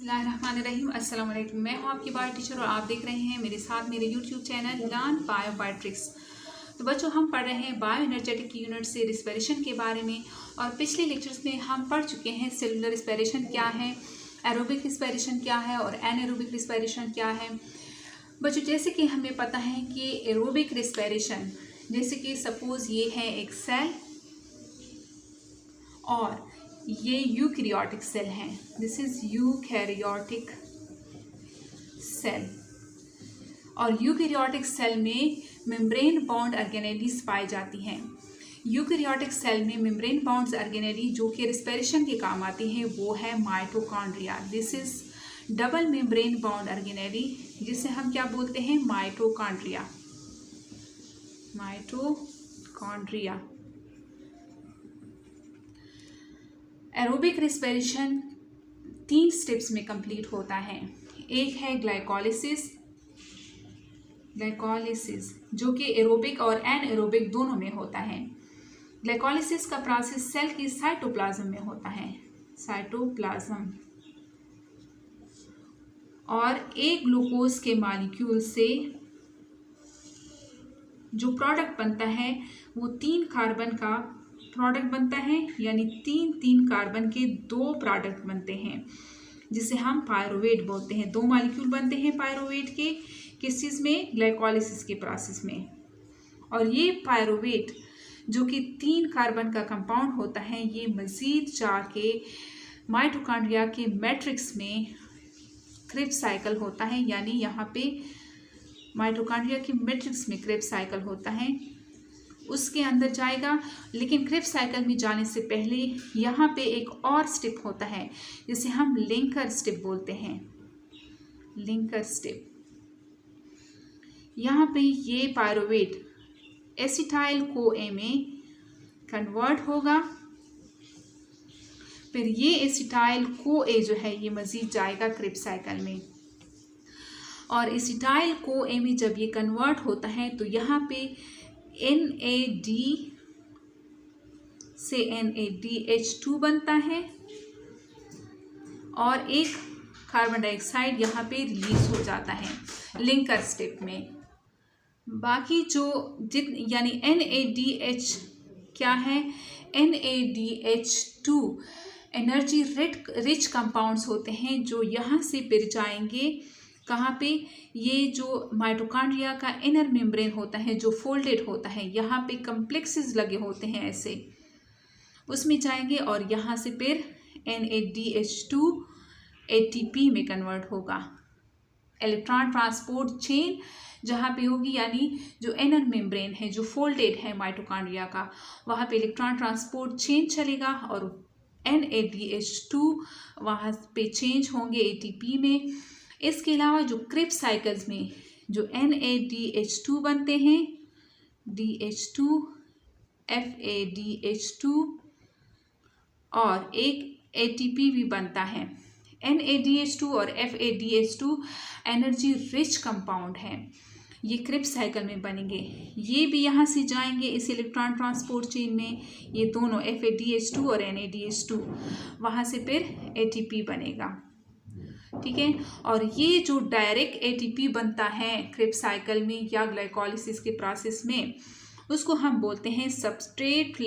बिस्मिल्लाहिर्रहमानिर्रहीम। अस्सलाम वालेकुम। मैं हूँ आपकी बायो टीचर और आप देख रहे हैं मेरे साथ मेरे यूट्यूब चैनल लर्न बायोट्रिक्स। तो बच्चों, हम पढ़ रहे हैं बायो एनर्जेटिक यूनिट से रिस्पिरेशन के बारे में। और पिछले लेक्चर्स में हम पढ़ चुके हैं सेलुलर रिस्पिरेशन क्या है, एरोबिक रिस्पिरेशन क्या है और एनएरोबिक रिस्पिरेशन क्या है। बच्चों, जैसे कि हमें पता है कि एरोबिक रिस्पिरेशन, जैसे कि सपोज ये है एक सेल और ये यूकैरियोटिक सेल है। This is eukaryotic cell. और यूकैरियोटिक सेल में मेम्ब्रेन बाउंड ऑर्गेनेलीज पाई जाती हैं। यूकैरियोटिक सेल में मेम्ब्रेन बाउंड ऑर्गेनेली जो कि रिस्पिरेशन के काम आती हैं वो है mitochondria. This is double membrane bound organelle, जिसे हम क्या बोलते हैं, mitochondria. Mitochondria. Aerobic respiration 3 steps में कंप्लीट होता है। एक है ग्लाइकोलिसिस, जो कि एरोबिक और एनएरोबिक दोनों में होता है। ग्लाइकोलिसिस का प्रोसेस सेल की साइटोप्लाज्म में होता है, साइटोप्लाज्म। और एक ग्लूकोज के मॉलिक्यूल से जो प्रोडक्ट बनता है वो 3 कार्बन का प्रोडक्ट बनता है, यानी 3 कार्बन के 2 प्रोडक्ट बनते हैं, जिसे हम पायरोवेट बोलते हैं। 2 मॉलिक्यूल बनते हैं पायरोवेट के, किस चीज़ में, ग्लाइकोलिसिस के प्रोसेस में। और ये पायरोवेट जो कि 3 कार्बन का कंपाउंड होता है, ये मज़ीद जाके माइटोकॉन्ड्रिया के मैट्रिक्स में क्रेब्स साइकिल होता है, यानी यहाँ पे माइटोकॉन्ड्रिया की मैट्रिक्स में क्रेब्स साइकिल होता है, उसके अंदर जाएगा। लेकिन क्रेब्स साइकिल में जाने से पहले यहाँ पे एक और स्टेप होता है जिसे हम लिंकर स्टेप बोलते हैं, लिंकर स्टेप। यहाँ पे ये पायरोवेट एसिटाइल CoA में कन्वर्ट होगा। फिर ये एसिटाइल CoA जो है ये मज़ीद जाएगा क्रेब्स साइकिल में। और एसिटाइल CoA में जब ये कन्वर्ट होता है तो यहाँ पे NAD से NADH2 बनता है और एक कार्बन डाइऑक्साइड यहाँ पे रिलीज हो जाता है लिंकर स्टेप में। बाकी जो यानी NADH क्या है, NADH2 एनर्जी रिच कंपाउंड्स होते हैं जो यहाँ से फिर जाएंगे कहाँ पे, ये जो माइटोकॉन्ड्रिया का इनर मेम्ब्रेन होता है जो फोल्डेड होता है, यहाँ पे कम्प्लेक्सेस लगे होते हैं ऐसे, उसमें जाएंगे और यहाँ से फिर NADH2 ATP में कन्वर्ट होगा। इलेक्ट्रॉन ट्रांसपोर्ट चेन जहाँ पे होगी, यानी जो इनर मेम्ब्रेन है जो फोल्डेड है माइटोकॉन्ड्रिया का, वहाँ पे इलेक्ट्रॉन ट्रांसपोर्ट चेन चलेगा और NADH2 वहाँ पे चेंज होंगे ATP में। इसके अलावा जो क्रेब्स साइकिल्स में जो NADH2 बनते हैं, DH2 FADH2 और एक ATP भी बनता है। NADH2 और FADH2 एनर्जी रिच कंपाउंड हैं, ये क्रेब्स साइकिल में बनेंगे। ये भी यहाँ से जाएंगे इस इलेक्ट्रॉन ट्रांसपोर्ट चेन में, ये दोनों FADH2 और NADH2, वहाँ से फिर ATP बनेगा, ठीक है। और ये जो डायरेक्ट ATP बनता है क्रेब्स साइकिल में या ग्लाइकोलिसिस के प्रोसेस में, उसको हम बोलते हैं सबस्ट्रेट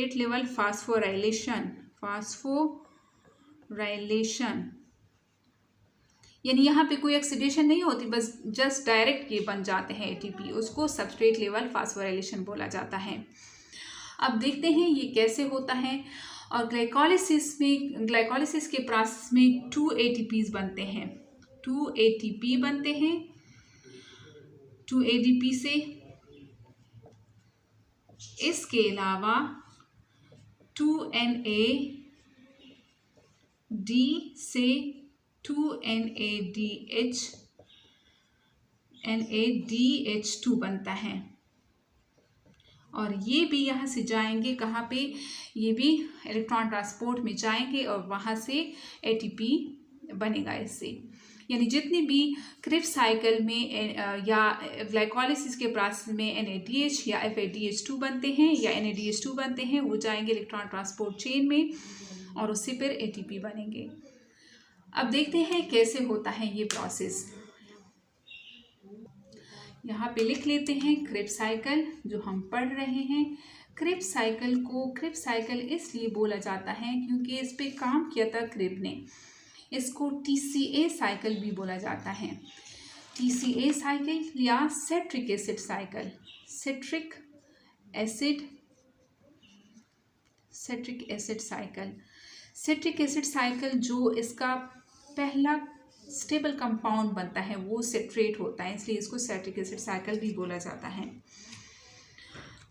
लेवल फास्फोराइलेशन, यानी यहाँ पे कोई ऑक्सीडेशन नहीं होती, बस जस्ट डायरेक्ट ये बन जाते हैं ATP, उसको सबस्ट्रेट लेवल फास्फोराइलेशन बोला जाता है। अब देखते हैं ये कैसे होता है। और ग्लाइकोलिसिस के प्रोसेस में 2 ATPs बनते हैं, 2 ATP बनते हैं 2 ADP से। इसके अलावा 2 NAD से 2 NADH2 बनता है। और ये भी यहाँ से जाएंगे कहाँ पे, ये भी इलेक्ट्रॉन ट्रांसपोर्ट में जाएंगे और वहाँ से ATP बनेगा इससे। यानी जितने भी क्रिब्स साइकिल में या ग्लाइकोलाइसिस के प्रोसेस में NADH या FADH2 बनते हैं या NADH2 बनते हैं, वो जाएंगे इलेक्ट्रॉन ट्रांसपोर्ट चेन में और उससे फिर ATP बनेंगे। अब देखते हैं कैसे होता है ये प्रोसेस। यहाँ पे लिख लेते हैं क्रिब्स साइकिल जो हम पढ़ रहे हैं। क्रिब्स साइकिल को क्रिब्स साइकिल इसलिए बोला जाता है क्योंकि इस पे काम किया था क्रिब ने। इसको TCA साइकिल भी बोला जाता है। TCA साइकिल या citric acid cycle, citric acid cycle जो इसका पहला स्टेबल कंपाउंड बनता है वो सिट्रेट होता है, इसलिए इसको सिट्रिक एसिड साइकिल भी बोला जाता है।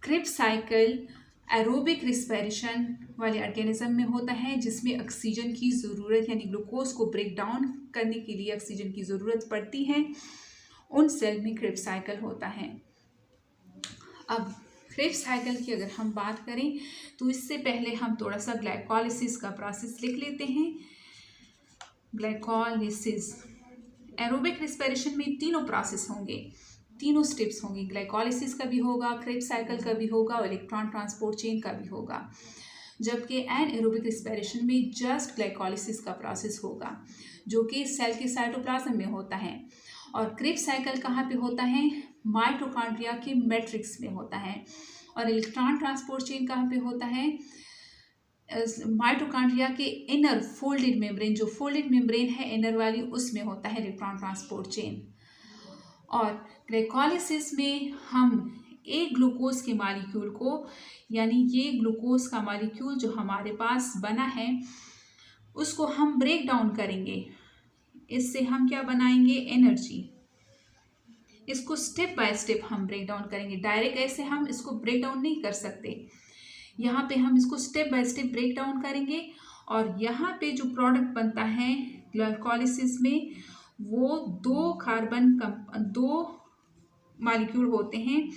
क्रिब्स साइकिल एरोबिक रिस्पिरेशन वाले ऑर्गेनिज्म में होता है जिसमें ऑक्सीजन की ज़रूरत यानी ग्लूकोज को ब्रेक डाउन करने के लिए ऑक्सीजन की ज़रूरत पड़ती है, उन सेल में क्रिब्स साइकिल होता है। अब क्रिब्स साइकिल की अगर हम बात करें तो इससे पहले हम थोड़ा सा ग्लाइकोलाइसिस का प्रोसेस लिख लेते हैं। ग्लाइकोलाइसिस एरोबिक रिस्पिरेशन में तीनों प्रोसेस होंगे, तीनों स्टेप्स होंगी। ग्लाइकोलाइसिस का भी होगा, क्रिब्स साइकिल का भी होगा और इलेक्ट्रॉन ट्रांसपोर्ट चेन का भी होगा। जबकि एनाएरोबिक रिस्पिरेशन में जस्ट ग्लाइकोलाइसिस का प्रोसेस होगा जो कि सेल के साइटोप्लाज्म में होता है। और क्रिब्स साइकिल कहाँ पे होता है? माइटोकॉन्ड्रिया के मैट्रिक्स में होता है। और इलेक्ट्रॉन ट्रांसपोर्ट चेन कहाँ पे होता है? माइटोकॉन्ड्रिया के इनर फोल्डेड मेम्ब्रेन, जो फोल्डेड मेम्ब्रेन है इनर वाली, उसमें होता है इलेक्ट्रॉन ट्रांसपोर्ट चेन। और ग्लाइकोलाइसिस में हम एक ग्लूकोज के मॉलिक्यूल को, यानी ये ग्लूकोज का मॉलिक्यूल जो हमारे पास बना है उसको हम ब्रेक डाउन करेंगे। इससे हम क्या बनाएंगे? एनर्जी। इसको स्टेप बाय स्टेप हम ब्रेक डाउन करेंगे, डायरेक्ट ऐसे हम इसको ब्रेक डाउन नहीं कर सकते। यहाँ पे हम इसको step by step break down करेंगे और यहाँ पे जो प्रोडक्ट बनता है ग्लाइकोलाइसिस में वो दो मॉलिक्यूल होते हैं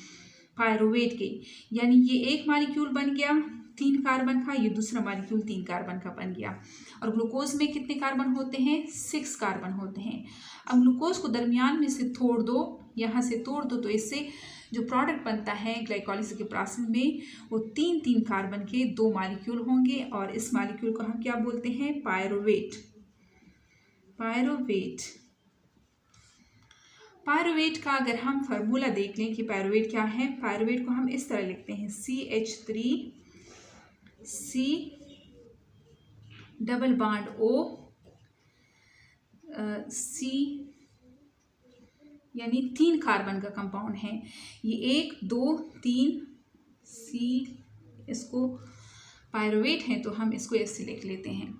पायरुवेट के, यानी ये एक मॉलिक्यूल बन गया 3 कार्बन का, ये दूसरा मॉलिक्यूल 3 कार्बन का बन गया। और ग्लूकोज में कितने कार्बन होते हैं? 6 कार्बन होते हैं। अब ग्लूकोज को दरमियान में से तोड़ दो, यहाँ से तोड़ दो, तो इससे जो प्रोडक्ट बनता है ग्लाइकोलाइसिस के प्रोसेस में वो 3 कार्बन के 2 मॉलिक्यूल होंगे और इस मॉलिक्यूल को हम क्या बोलते हैं? पायरुवेट। पायरुवेट का अगर हम फार्मूला देख लें कि पायरुवेट क्या है, पायरुवेट को हम इस तरह लिखते हैं CH3C double bond O C, यानी 3 कार्बन का कंपाउंड है ये, 1 2 3 C, इसको पायरुवेट है तो हम इसको ऐसे लिख लेते हैं,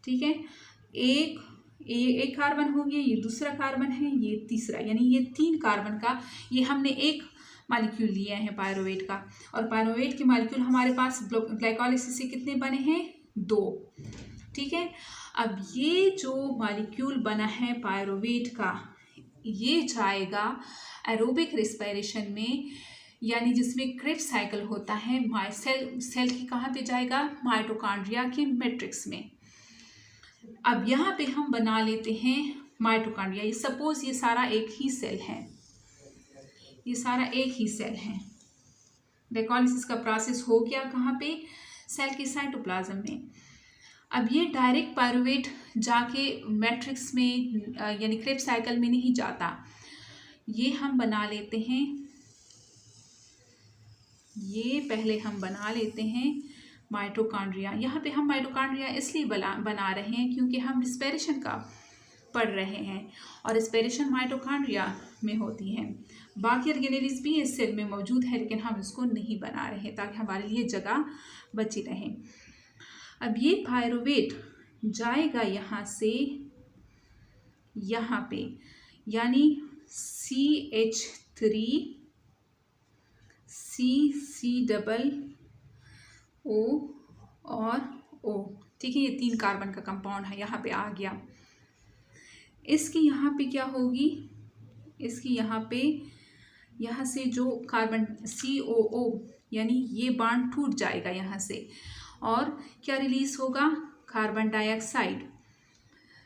ठीक है। एक कार्बन हो गया, ये दूसरा कार्बन है, ये तीसरा, यानी ये 3 कार्बन का, ये हमने एक मॉलिक्यूल लिया है पायरुवेट का। और पायरुवेट के मॉलिक्यूल हमारे पास ग्लाइकोलाइसिस से कितने बने हैं? 2, ठीक है। अब ये जो मॉलिक्यूल बना है पायरुवेट का, ये जाएगा एरोबिक रिस्पिरेशन में, यानी जिसमें क्रिब्स साइकिल होता है, सेल की कहाँ पे जाएगा? माइटोकॉन्ड्रिया के मैट्रिक्स में। अब यहाँ पे हम बना लेते हैं माइटोकॉन्ड्रिया। सपोज ये सारा एक ही सेल है, ये सारा एक ही सेल है। ग्लाइकोलाइसिस का प्रोसेस हो गया कहाँ पे? सेल के साइटोप्लाज्म में। अब ये डायरेक्ट पायरुवेट जाके मैट्रिक्स में यानी क्रिब्स साइकिल में नहीं जाता, ये हम बना लेते हैं, ये पहले हम बना लेते हैं माइटोकॉन्ड्रिया। यहाँ पे हम माइटोकॉन्ड्रिया इसलिए बना रहे हैं क्योंकि हम रिस्पिरेशन का पढ़ रहे हैं और रिस्पिरेशन माइटोकॉन्ड्रिया में होती है। बाकी ऑर्गेनेल्स भी इस सेल में मौजूद है लेकिन हम इसको नहीं बना रहे ताकि हमारे लिए जगह बची रहे। अब ये पायरुवेट जाएगा यहाँ से यहाँ पे, यानी CH3C डबल O और O, ठीक है। ये 3 कार्बन का कंपाउंड है, यहाँ पे आ गया। इसकी यहाँ पे क्या होगी? इसकी यहाँ पे, यहाँ से जो कार्बन COO, यानी ये बॉन्ड टूट जाएगा यहाँ से और क्या रिलीज होगा? Carbon dioxide.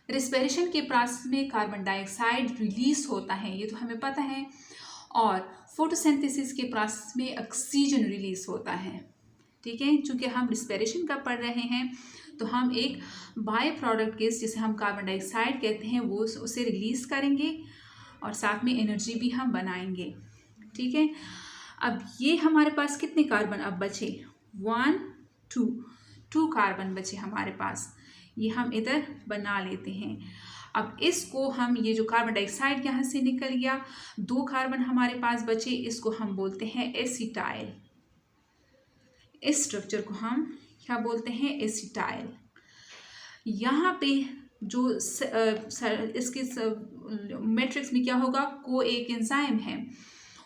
रिस्पिरेशन के प्रोसेस में कार्बन डाइऑक्साइड रिलीज होता है, ये तो हमें पता है, और फोटोसिंथेसिस के प्रोसेस में ऑक्सीजन रिलीज होता है। ठीक है, चूंकि हम रिस्पिरेशन का पढ़ रहे हैं तो हम एक बाय प्रोडक्ट गैस जिसे हम कार्बन डाइऑक्साइड कहते हैं वो उसे रिलीज करेंगे और साथ में एनर्जी भी हम बनाएंगे। ठीक है, अब ये हमारे पास कितने कार्बन अब बचे, 1 2 कार्बन बचे हमारे पास, ये हम इधर बना लेते हैं। अब इसको हम, ये जो कार्बन डाइऑक्साइड यहाँ से निकल गया, 2 कार्बन हमारे पास बचे, इसको हम बोलते हैं एसिटाइल। इस स्ट्रक्चर को हम क्या बोलते हैं, एसिटाइल। यहाँ पे जो इसके मैट्रिक्स में क्या होगा, को एक एंजाइम है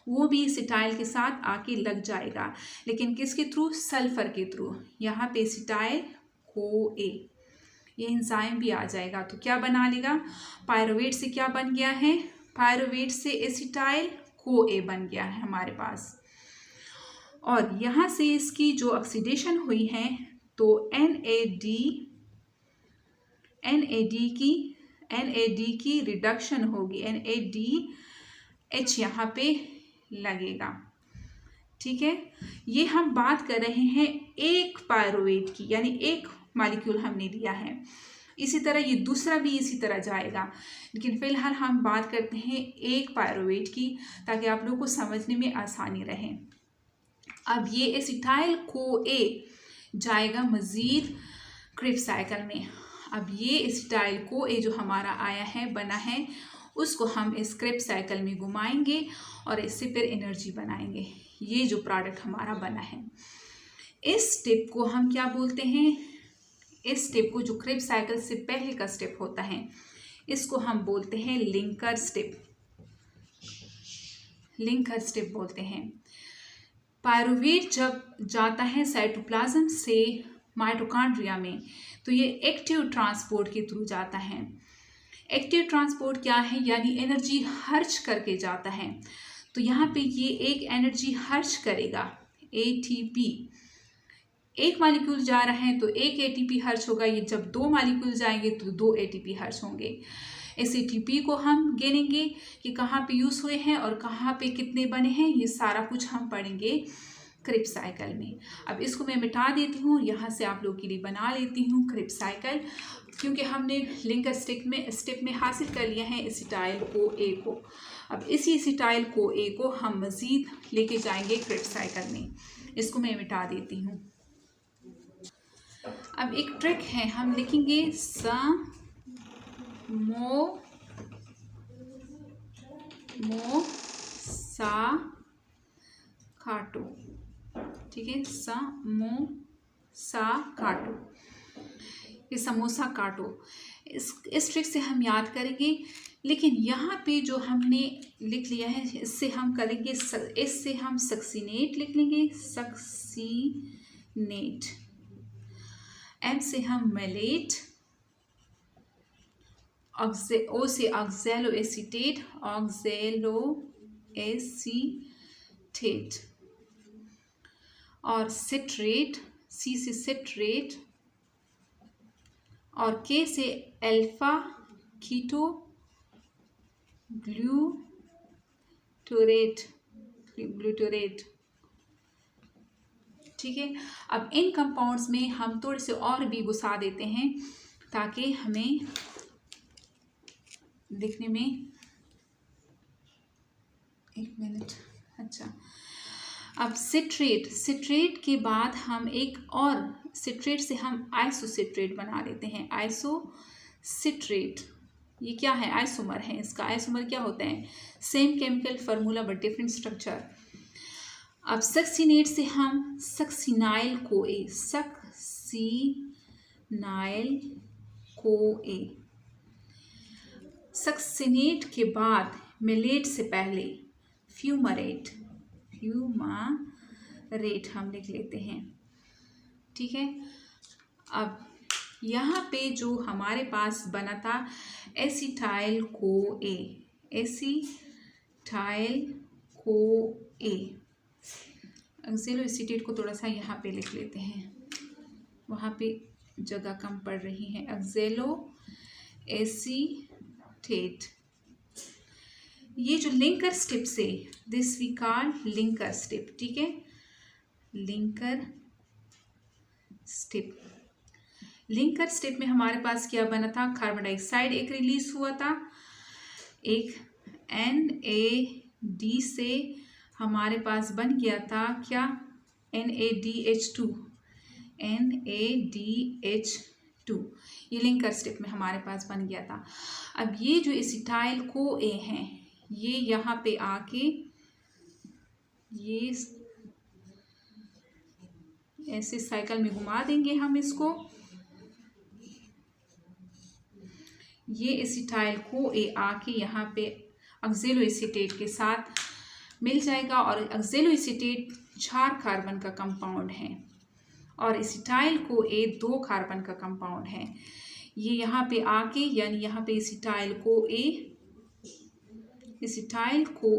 वो भी एसिटाइल के साथ आके लग जाएगा, लेकिन किसके थ्रू, सल्फर के थ्रू। यहाँ पे एसिटाइल को ए, ये एंजाइम भी आ जाएगा तो क्या बना लेगा, पायरुवेट से क्या बन गया है, पायरुवेट से एसिटाइल को ए बन गया है हमारे पास। और यहाँ से इसकी जो ऑक्सीडेशन हुई है तो NAD की रिडक्शन होगी, NADH यहाँ पे लगेगा। ठीक है, ये हम बात कर रहे हैं एक पायरुवेट की, यानी एक मॉलिक्यूल हमने लिया है। इसी तरह ये दूसरा भी इसी तरह जाएगा, लेकिन फिलहाल हम बात करते हैं एक पायरुवेट की, ताकि आप लोगों को समझने में आसानी रहे। अब ये एसिटाइल को ए जाएगा मज़ीद क्रिब्स साइकिल में। अब ये एसिटाइल को ए जो हमारा आया है, बना है, उसको हम इस क्रिब्स साइकिल में घुमाएंगे और इससे फिर एनर्जी बनाएंगे। ये जो प्रोडक्ट हमारा बना है, इस स्टेप को हम क्या बोलते हैं, इस स्टेप को जो क्रिब्स साइकिल से पहले का स्टेप होता है, इसको हम बोलते हैं लिंकर स्टेप। लिंकर स्टेप बोलते हैं। पायरुवेट जब जाता है साइटोप्लाज्म से माइटोकॉन्ड्रिया में, तो ये एक्टिव ट्रांसपोर्ट के थ्रू जाता है। एक्टिव ट्रांसपोर्ट क्या है, यानी एनर्जी खर्च करके जाता है। तो यहाँ पे ये एक एनर्जी खर्च करेगा, ATP। एक मॉलिक्यूल जा रहा है तो एक ATP खर्च होगा, ये जब 2 मॉलिक्यूल जाएंगे तो 2 ATP खर्च होंगे। इस ATP को हम गिनेंगे कि कहाँ पे यूज़ हुए हैं और कहाँ पे कितने बने हैं, ये सारा कुछ हम पढ़ेंगे क्रिब्स साइकिल में। अब इसको मैं मिटा देती हूँ, यहाँ से आप लोग के लिए बना लेती हूँ क्रिब्स साइकिल, क्योंकि हमने लिंकर स्टेप में हासिल कर लिया है एसिटाइल को ए को। अब इसी एसिटाइल को ए को हम मज़ीद लेके जाएंगे क्रिब्स साइकिल में। इसको मैं मिटा देती हूँ। अब एक ट्रिक है, हम लिखेंगे समोसा काटो। ठीक है, समोसा काटो, ये समोसा काटो। इस ट्रिक से हम याद करेंगे, लेकिन यहाँ पे जो हमने लिख लिया है इससे हम करेंगे, इससे हम सक्सीनेट लिख लेंगे, सक्सीनेट। एम से हम मेलेट, ओ से ऑक्जेलो एसीटेट, ऑक्जेलो एसीटेट। और सिट्रेट, सी से सिट्रेट, और के से अल्फा कीटो ग्लूटोरेट। ठीक है, अब इन कंपाउंड्स में हम थोड़े से और भी घुसा देते हैं ताकि हमें दिखने में, एक मिनट, अच्छा। अब सिट्रेट के बाद हम एक और सिट्रेट से हम आइसोसिट्रेट बना लेते हैं, आइसोसिट्रेट। ये क्या है, आइसोमर है इसका। आइसोमर क्या होता है, same chemical formula but different structure. अब सक्सीनेट से हम सक्सीनाइल को ए, सक्सीनाइल को ए। सक्सीनेट के बाद मेलेट से पहले फ्यूमरेट हम लिख लेते हैं। ठीक है, अब यहाँ पे जो हमारे पास बना था एसिटाइल को ए, एसिटाइल को ए। ऑक्जेलो एसीटेट को थोड़ा सा यहाँ पे लिख लेते हैं, वहाँ पे जगह कम पड़ रही है। Oxaloacetate. ये जो लिंकर स्टेप से, this we call linker step, ठीक है, लिंकर स्टेप। लिंकर स्टेप में हमारे पास क्या बना था, कार्बन डाइऑक्साइड एक रिलीज हुआ था, एक NAD से हमारे पास बन गया था क्या, NADH2, NADH2, ये लिंकर स्टेप में हमारे पास बन गया था। अब ये जो एसिटाइल को ए हैं, ये यहाँ पे आके ये ऐसे साइकिल में घुमा देंगे हम इसको, ये एसिटाइल को ए आके यहाँ पे ऑक्सैलोएसीटेट के साथ मिल जाएगा, और ऑक्सैलोएसीटेट 4 कार्बन का कंपाउंड है और एसिटाइल को ए 2 कार्बन का कंपाउंड है। ये यहाँ पे आके, यानी यहाँ पे एसिटाइल को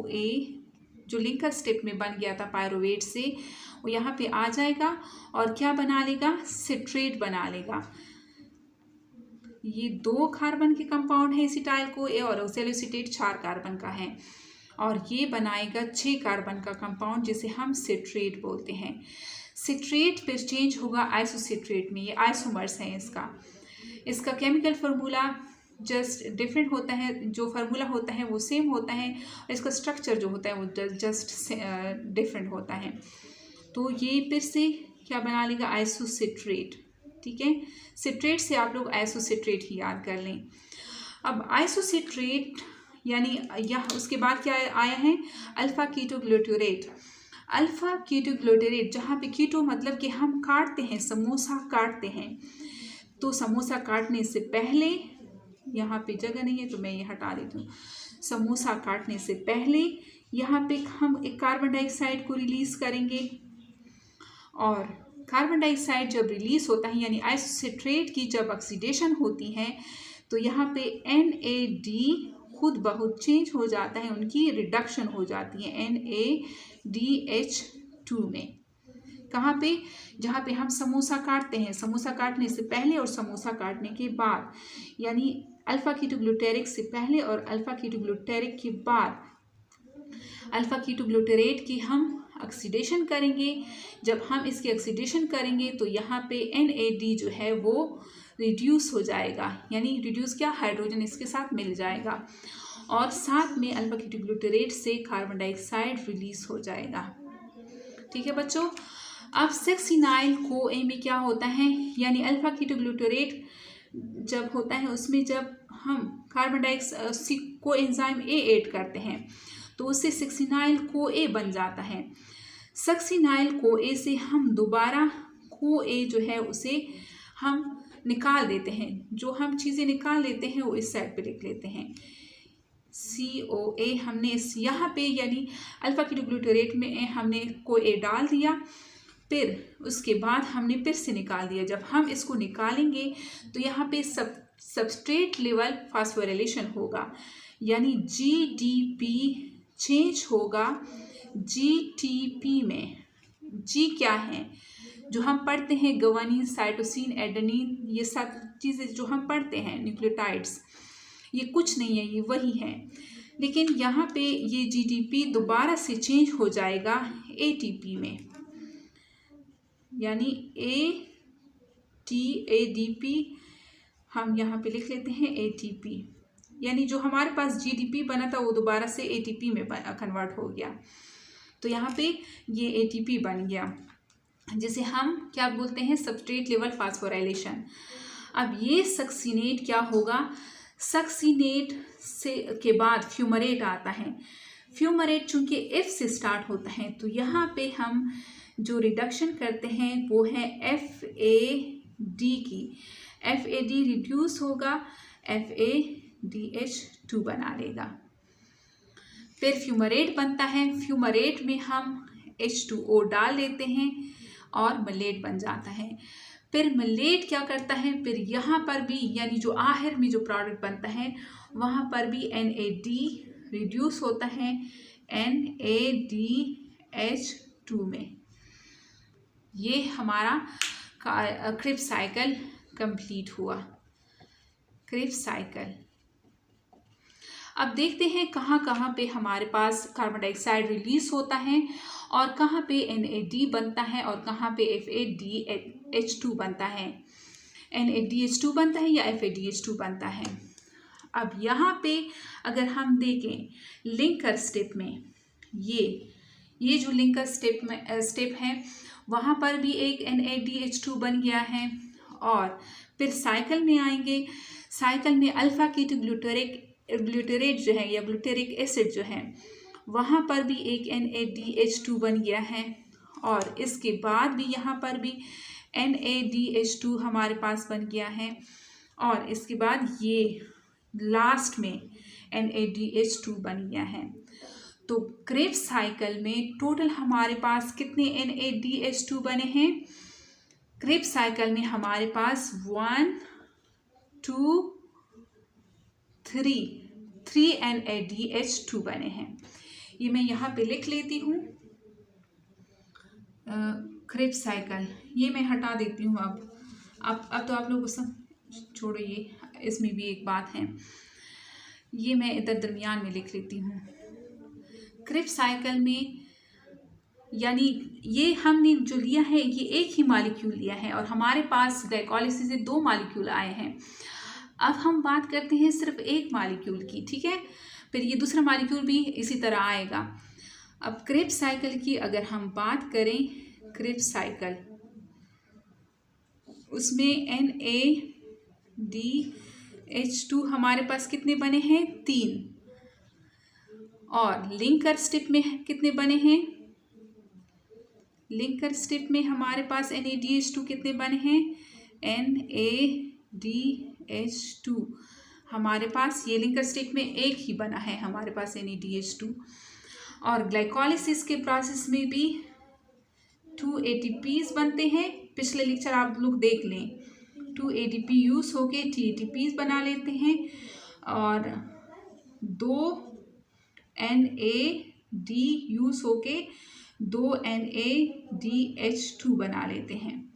ए जो लिंकर स्टेप में बन गया था पायरुवेट से, वो यहाँ पे आ जाएगा और क्या बना लेगा, सिट्रेट बना लेगा। ये 2 कार्बन के कंपाउंड है एसिटाइल को ए, और ऑक्सैलोएसीटेट 4 कार्बन का है, और ये बनाएगा 6 कार्बन का कंपाउंड जिसे हम सिट्रेट बोलते हैं। सिट्रेट फिर चेंज होगा आइसोसिट्रेट में, ये आइसोमर्स हैं इसका केमिकल फार्मूला जस्ट डिफरेंट होता है, जो फार्मूला होता है वो सेम होता है, और इसका स्ट्रक्चर जो होता है वो जस्ट डिफरेंट होता है। तो ये फिर से क्या बना लेगा, आइसोसिट्रेट, ठीक है। सिट्रेट से आप लोग आइसोसिट्रेट ही याद कर लें। अब आइसोसिट्रेट यानी यह उसके बाद क्या आया है, अल्फा कीटोग्लूटरेट। अल्फा कीटोग्लूटरेट, जहाँ पे कीटो मतलब कि हम काटते हैं, समोसा काटते हैं, तो समोसा काटने से पहले, यहाँ पे जगह नहीं है तो मैं ये हटा देती हूँ, समोसा काटने से पहले यहाँ पे हम एक कार्बन डाइऑक्साइड को रिलीज करेंगे, और कार्बन डाइऑक्साइड जब रिलीज होता है यानी आइसोसिट्रेट की जब ऑक्सीडेशन होती है, तो यहाँ पे NAD खुद बहुत चेंज हो जाता है, उनकी रिडक्शन हो जाती है NADH2 में। कहाँ पे, जहाँ पे हम समोसा काटते हैं, समोसा काटने से पहले और समोसा काटने के बाद, यानी अल्फा कीटोग्लूटेरिक से पहले और अल्फा कीटोग्लूटेरिक के बाद अल्फा कीटोग्लूटरेट की हम ऑक्सीडेशन करेंगे। जब हम इसकी ऑक्सीडेशन करेंगे तो यहाँ पे NAD जो है वो रिड्यूस हो जाएगा, यानी रिड्यूस क्या, हाइड्रोजन इसके साथ मिल जाएगा, और साथ में अल्फा कीटोग्लूटरेट से कार्बन डाइऑक्साइड रिलीज हो जाएगा, ठीक है बच्चों। अब सक्सिनाइल को ए में क्या होता है, यानी अल्फा कीटोग्लूटरेट जब होता है उसमें जब हम कार्बन डाइऑक्साइड को एंजाइम ए ऐड करते हैं तो उससे सक्सिनाइल को ए बन जाता है। सक्सिनाइल को ए से हम दोबारा को ए जो है उसे हम निकाल देते हैं, जो हम चीज़ें निकाल लेते हैं वो इस साइड पे लिख लेते हैं, COA हमने इस यहाँ पे यानी अल्फा कीटोग्लूटरेट में हमने को ए डाल दिया, फिर उसके बाद हमने फिर से निकाल दिया। जब हम इसको निकालेंगे तो यहाँ पे सबस्ट्रेट लेवल फास्फोराइलेशन होगा, यानी GDP चेंज होगा GTP में। जी क्या है, जो हम पढ़ते हैं ग्वानिन, साइटोसिन, एडेनिन, ये सब चीज़ें जो हम पढ़ते हैं न्यूक्लियोटाइड्स, ये कुछ नहीं है, ये वही है। लेकिन यहाँ पे ये GDP दोबारा से चेंज हो जाएगा ATP में, यानी ADP हम यहाँ पे लिख लेते हैं ATP, यानी जो हमारे पास GDP बना था वो दोबारा से ATP में कन्वर्ट हो गया। तो यहाँ पे ये ATP बन गया, जिसे हम क्या बोलते हैं, सबस्ट्रेट लेवल फास्फोराइलेशन। अब ये सक्सिनेट क्या होगा, सक्सिनेट से के बाद फ्यूमरेट आता है। फ्यूमरेट चूँकि F से स्टार्ट होता है तो यहाँ पे हम जो रिडक्शन करते हैं वो है FAD की, FAD रिड्यूस होगा, FADH2 बना लेगा, फिर फ्यूमरेट बनता है। फ्यूमरेट में हम H2O डाल देते हैं और मलेट बन जाता है। फिर मलेट क्या करता है, फिर यहाँ पर भी यानी जो आखिर में जो प्रोडक्ट बनता है वहाँ पर भी NAD रिड्यूस होता है NADH2 में। ये हमारा क्रिब्स साइकिल कंप्लीट हुआ। Krebs cycle. अब देखते हैं कहाँ कहाँ पे हमारे पास कार्बन डाइऑक्साइड रिलीज होता है और कहाँ पे NAD बनता है और कहाँ पे FADH2 बनता है। NADH2 बनता है या FADH2 बनता है। अब यहाँ पे अगर हम देखें लिंकर स्टेप में, ये जो लिंकर स्टेप है वहाँ पर भी एक NADH2 बन गया है। और फिर साइकिल में आएंगे, साइकिल में अल्फा कीटो ग्लूटेरेट जो है या ग्लूटेरिक एसिड जो है वहाँ पर भी एक NADH2 बन गया है। और इसके बाद भी यहाँ पर भी NADH2 हमारे पास बन गया है। और इसके बाद ये लास्ट में NADH2 बन गया है। तो क्रेब्स साइकिल में टोटल हमारे पास कितने NADH2 बने हैं? क्रेब्स साइकिल में हमारे पास 1 2 3 NADH2 बने हैं। ये मैं यहाँ पे लिख लेती हूँ। क्रेब्स साइकिल ये मैं हटा देती हूँ। अब तो आप लोग सब छोड़ो, ये इसमें भी एक बात है, ये मैं इधर दरमियान में लिख लेती हूँ। क्रेब्स साइकिल में यानी ये हमने जो लिया है ये एक ही मॉलिक्यूल लिया है और हमारे पास ग्लाइकोलाइसिस से 2 मॉलिक्यूल आए हैं। अब हम बात करते हैं सिर्फ एक मॉलिक्यूल की, ठीक है। फिर ये दूसरा मॉलिक्यूल भी इसी तरह आएगा। अब क्रेब्स साइकिल की अगर हम बात करें, क्रेब्स साइकिल उसमें NADH2 हमारे पास कितने बने हैं? 3। और लिंकर स्टेप में कितने बने हैं? लिंकर स्टेप में हमारे पास NADH2 कितने बने हैं? NADH2 हमारे पास ये लिंकर स्टेप में एक ही बना है हमारे पास NADH2। और ग्लाइकोलाइसिस के प्रोसेस में भी 2 ATPs बनते हैं। पिछले लेक्चर आप लोग देख लें, 2 ATP यूज होके 3 ATPs बना लेते हैं और 2 NAD यूज होके 2 NADH2 बना लेते हैं।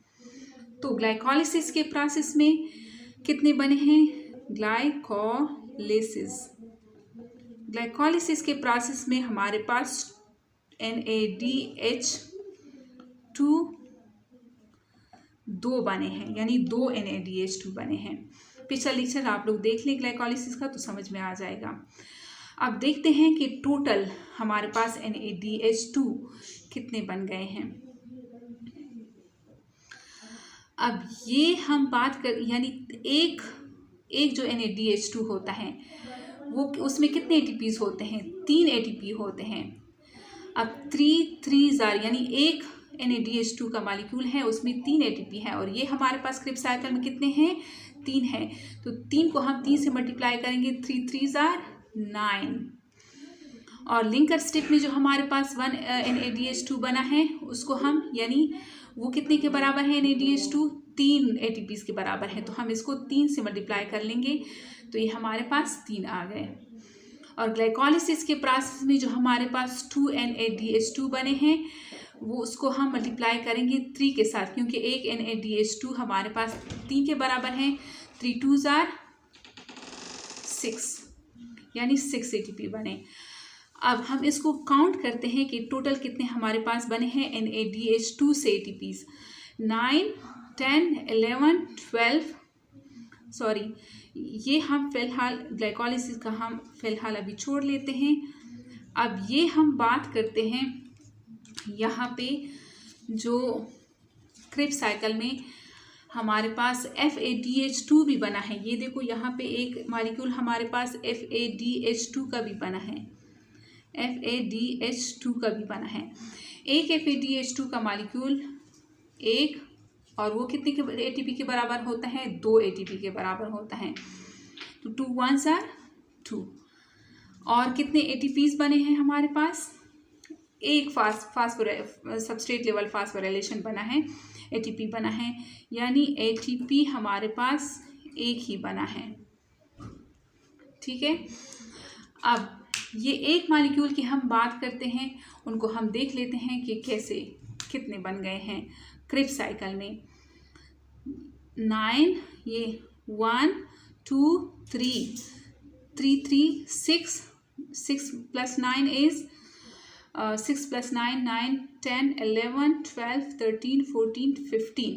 तो ग्लाइकोलाइसिस के प्रोसेस में कितने बने हैं? ग्लाइकोलाइसिस के प्रोसेस में हमारे पास NADH2 2 बने हैं, यानी 2 NADH2 बने हैं। पिछला लेक्चर आप लोग देख लें ग्लाइकोलाइसिस का तो समझ में आ जाएगा। अब देखते हैं कि टोटल हमारे पास NADH2 कितने बन गए हैं। अब ये हम बात कर यानी एक जो NADH2 होता है वो उसमें कितने ATPs होते हैं? 3 ATP होते हैं। अब 3 यानी एक NADH2 का मॉलिक्यूल है उसमें 3 ATP है और ये हमारे पास क्रेब्स साइकिल में कितने हैं? 3 है। तो 3 को हम 3 से मल्टीप्लाई करेंगे, 3 9। और लिंकर स्टेप में जो हमारे पास 1 NADH2 बना है उसको हम यानी वो कितने के बराबर है? NADH2 3 ATPs के बराबर है। तो हम इसको 3 से मल्टीप्लाई कर लेंगे तो ये हमारे पास 3 आ गए। और ग्लाइकोलाइसिस के प्रोसेस में जो हमारे पास 2 NADH2 बने हैं वो उसको हम मल्टीप्लाई करेंगे 3 के साथ, क्योंकि एक NADH2 हमारे पास 3 के बराबर है। 3 2 6 यानी 6 ATP बने। अब हम इसको काउंट करते हैं कि टोटल कितने हमारे पास बने हैं NADH2 से ATPs। 9 10 11 12 सॉरी ये हम फिलहाल ग्लाइकोलाइसिस का हम फिलहाल अभी छोड़ लेते हैं। अब ये हम बात करते हैं यहाँ पे जो क्रेब्स साइकिल में हमारे पास FADH2 भी बना है। ये देखो यहाँ पे एक मॉलिक्यूल हमारे पास FADH2 का भी बना है, FADH2 का भी बना है। एक FADH2 का मॉलिक्यूल एक और वो कितने के ATP के बराबर होता है? 2 ATP के बराबर होता है। तो 2 1 2। और कितने ATPs बने हैं हमारे पास? एक सबस्ट्रेट लेवल फास्फोराइलेशन बना है, ATP बना है, यानी ATP हमारे पास एक ही बना है। ठीक है। अब ये एक मॉलिक्यूल की हम बात करते हैं, उनको हम देख लेते हैं कि कैसे कितने बन गए हैं क्रेब्स साइकिल में। 9 ये 1 2 3 3 3 6 6 plus 9 is 6 plus 9 9 10 11 12 13 14 15।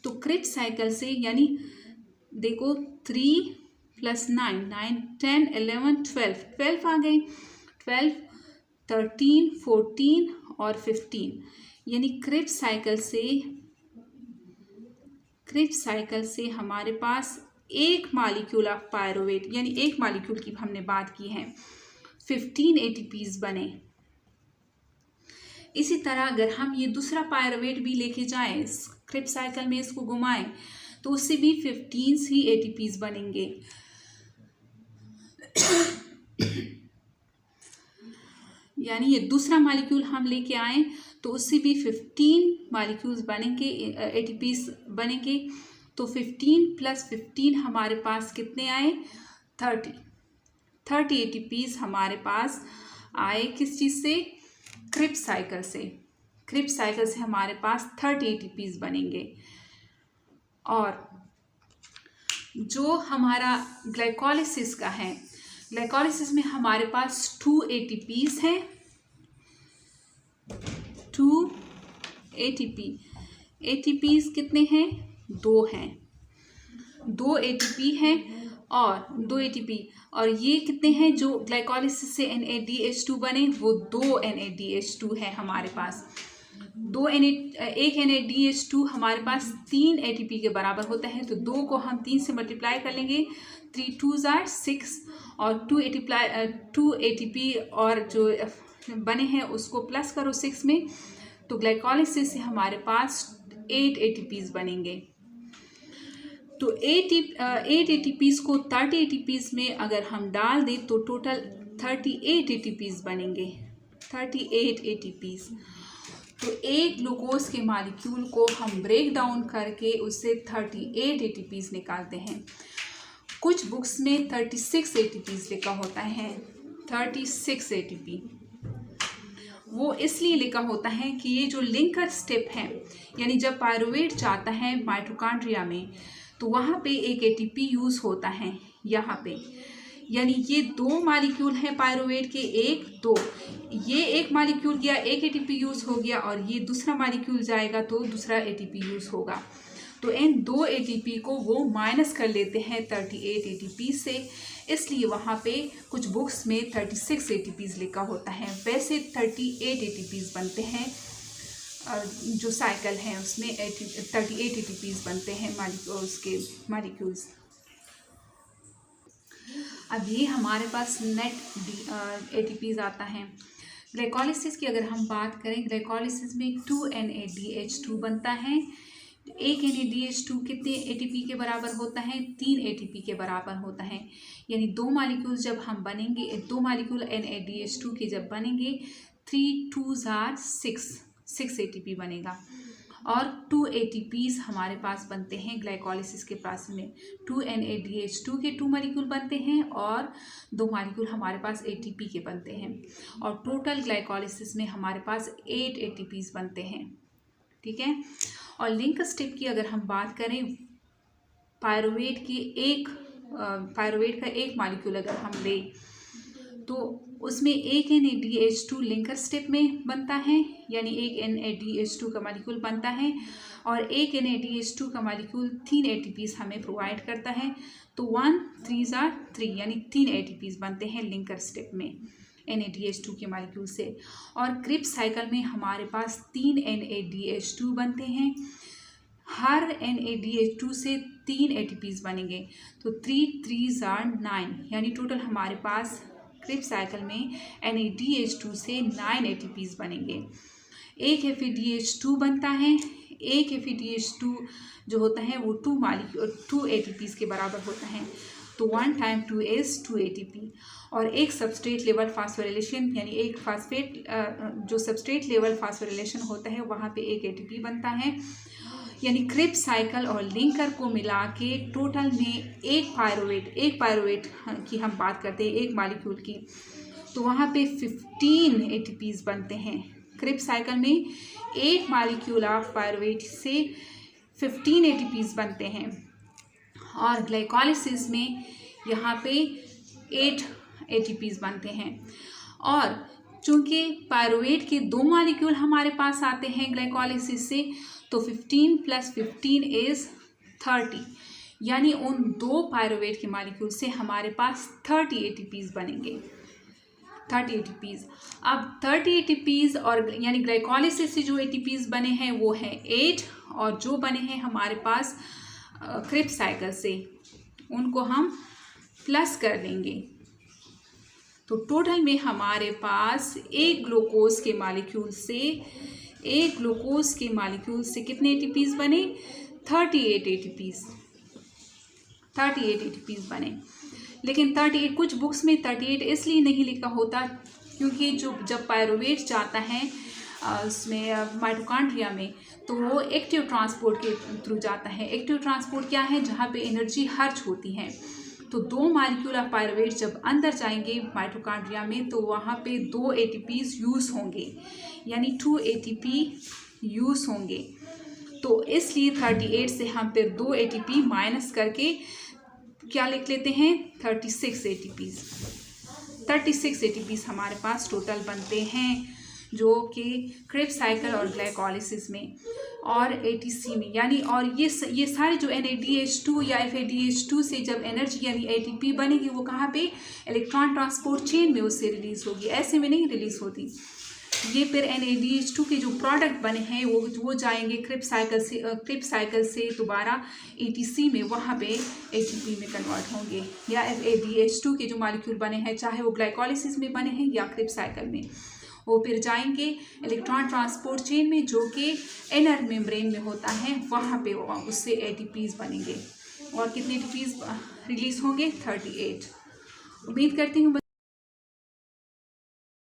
तो क्रिप्स साइकिल से यानी देखो 3 प्लस 9 9 10 11 12 12 आ गए, 12 13 14 और 15। यानी क्रिप्स साइकिल से हमारे पास एक मॉलिक्यूल ऑफ पायरुवेट यानी एक मॉलिक्यूल की हमने बात की है 15 ATPs बने। इसी तरह अगर हम ये दूसरा पायरुवेट भी लेके जाएं क्रिप्स साइकिल में, इसको घुमाएं तो उससे भी 15 ही ATPs बनेंगे। यानी ये दूसरा मॉलिक्यूल हम लेके आए तो उससे भी 15 मॉलिक्यूल्स बनेंगे, ATPs बनेंगे। तो 15 प्लस 15 हमारे पास कितने आए? 30 ATPs हमारे पास आए। किस चीज़ से? क्रिप्स साइकिल से। क्रिप्स साइकिल से हमारे पास 30 ATPs बनेंगे। और जो हमारा ग्लाइकोलिसिस का है, ग्लाइकोलिसिस में हमारे पास 2 ATPs हैं, 2 ATPs कितने हैं? 2 हैं, 2 ATP हैं और 2 ATP। और ये कितने हैं जो ग्लाइकोलिसिस से NADH2 बने? वो 2 NADH2 है हमारे पास। एक NADH2 हमारे पास 3 ATP के बराबर होता है, तो 2 को हम 3 से मल्टीप्लाई कर लेंगे, 3 2s are 6 और 2 ATP और जो बने हैं उसको प्लस करो 6 में, तो ग्लाइकोलिसिस से हमारे पास 8 ATPs बनेंगे। तो 8 ATPs को 30 ATPs में अगर हम डाल दें तो टोटल 38 ATPs बनेंगे, 38 ATPs। तो एक ग्लूकोज के मॉलिक्यूल को हम ब्रेक डाउन करके उससे 38 ATPs निकालते हैं। कुछ बुक्स में 36 ATPs लिखा होता है, 36 ATP। वो इसलिए लिखा होता है कि ये जो लिंकर स्टेप है, यानी जब पायरुवेट जाता है माइटोकॉन्ड्रिया में तो वहाँ पे एक ATP यूज़ होता है यहाँ पे। यानी ये 2 मॉलिक्यूल हैं पायरुवेट के, 1 2, ये एक मॉलिक्यूल गया, एक ATP यूज़ हो गया, और ये दूसरा मॉलिक्यूल जाएगा तो दूसरा ATP यूज़ होगा। तो इन 2 ATP को वो माइनस कर लेते हैं 38 ATP से, इसलिए वहाँ पे कुछ बुक्स में 36 ATPs लिखा होता है। वैसे 38 ATPs बनते हैं, जो साइकिल है उसमें 38 ATPs बनते हैं उसके मॉलिक्यूल्स। अब ये हमारे पास नेट ATPs आता है। ग्लाइकोलिसिस की अगर हम बात करें, ग्लाइकोलिसिस में 2 NADH2 बनता है। एक NADH2 कितने ATP के बराबर होता है? 3 ATP के बराबर होता है। यानी 2 मॉलिक्यूल जब हम बनेंगे, 2 मॉलिक्यूल NADH2 के जब बनेंगे, 3 2s are 6 ATP बनेगा। और 2 ATPs हमारे पास बनते हैं ग्लाइकोलिसिस के प्रोसेस में। 2 NADH2 के 2 मॉलिक्यूल बनते हैं और 2 मॉलिक्यूल हमारे पास ATP के बनते हैं। और टोटल ग्लाइकोलिसिस में हमारे पास 8 ATPs बनते हैं। ठीक है। और लिंक स्टेप की अगर हम बात करें, पायरुवेट का एक मॉलिक्यूल अगर हम लें तो उसमें एक NADH2 लिंकर स्टेप में बनता है, यानी एक NADH2 का मॉलिक्यूल बनता है, और एक NADH2 का मॉलिक्यूल 3 ATPs हमें प्रोवाइड करता है। तो 1 3s are 3, यानी 3 ATPs बनते हैं लिंकर स्टेप में NADH2 के मॉलिक्यूल से। और क्रिप्स साइकिल में हमारे पास 3 NADH2 बनते हैं। हर NADH2 से 3 ATPs बनेंगे, तो 3 3s are 9, यानी टोटल हमारे पास क्रिप्स साइकिल में NADH2 से 9 ATPs बनेंगे। एक FADH2 बनता है। एक FADH2 जो होता है वो 2 ATPs के बराबर होता है, तो 1 टाइम 2 is 2 ATP। और एक सबस्ट्रेट लेवल फास्फोरिलेशन, यानी एक फास्फेट जो सबस्ट्रेट लेवल फास्फोरिलेशन होता है वहाँ पे एक ATP बनता है। यानी क्रिप्स साइकिल और लिंकर को मिला के टोटल में एक पायरुवेट की हम बात करते हैं, एक मॉलिक्यूल की, तो वहाँ पे 15 ATPs बनते हैं। क्रिप्स साइकिल में एक मॉलिक्यूल ऑफ पायरुवेट से 15 ATPs बनते हैं। और ग्लाइकोलाइसिस में यहाँ पे 8 ATPs बनते हैं। और चूंकि पायरुवेट के 2 मॉलिक्यूल हमारे पास आते हैं ग्लाइकोलाइसिस से, तो 15 + 15 इज 30, यानी उन 2 पायरुवेट के मॉलिक्यूल से हमारे पास 30 ATPs बनेंगे। 30 ATPs। अब 30 ATPs और यानी ग्लाइकोलाइसिस से जो ATPs बने हैं वो हैं 8, और जो बने हैं हमारे पास क्रिब्स साइकिल से, उनको हम प्लस कर देंगे। तो टोटल में हमारे पास एक ग्लूकोज के मॉलिक्यूल से कितने ATPs बने? 38 ATPs बने। लेकिन 38, कुछ बुक्स में 38 इसलिए नहीं लिखा होता क्योंकि जब पायरुवेट जाता है उसमें माइटोकॉन्ड्रिया में, तो वो एक्टिव ट्रांसपोर्ट के थ्रू जाता है। एक्टिव ट्रांसपोर्ट क्या है? जहाँ पे एनर्जी खर्च होती है। तो 2 मॉलिक्यूल ऑफ पायरुवेट जब अंदर जाएंगे माइटोकॉन्ड्रिया में, तो वहाँ पे 2 ATPs यूज़ होंगे, यानी 2 ATP यूज़ होंगे। तो इसलिए 38 से हम फिर 2 ATP माइनस करके क्या लिख लेते हैं? 36 ATPs। 36 ATPs हमारे पास टोटल बनते हैं, जो कि क्रिब्स साइकिल और ग्लाइकोलाइसिस में और ATC में, यानी और ये सारे जो NADH2 या FADH2 से जब एनर्जी यानी ATP बनेगी, वो कहाँ पे? इलेक्ट्रॉन ट्रांसपोर्ट चेन में उससे रिलीज़ होगी, ऐसे में नहीं रिलीज़ होती। ये फिर NADH2 के जो प्रोडक्ट बने हैं वो जाएंगे क्रिब्स साइकिल से दोबारा ATC में, वहाँ पे ATP में कन्वर्ट होंगे। या FADH2 के जो मॉलिक्यूल बने हैं, चाहे वो ग्लाइकोलाइसिस में बने हैं या क्रिब्स साइकिल में, वो फिर जाएंगे इलेक्ट्रॉन ट्रांसपोर्ट चेन में, जो कि इनर मेम्ब्रेन में होता है, वहाँ पे उससे ATPs बनेंगे। और कितने ATPs रिलीज़ होंगे? 38। उम्मीद करती हूँ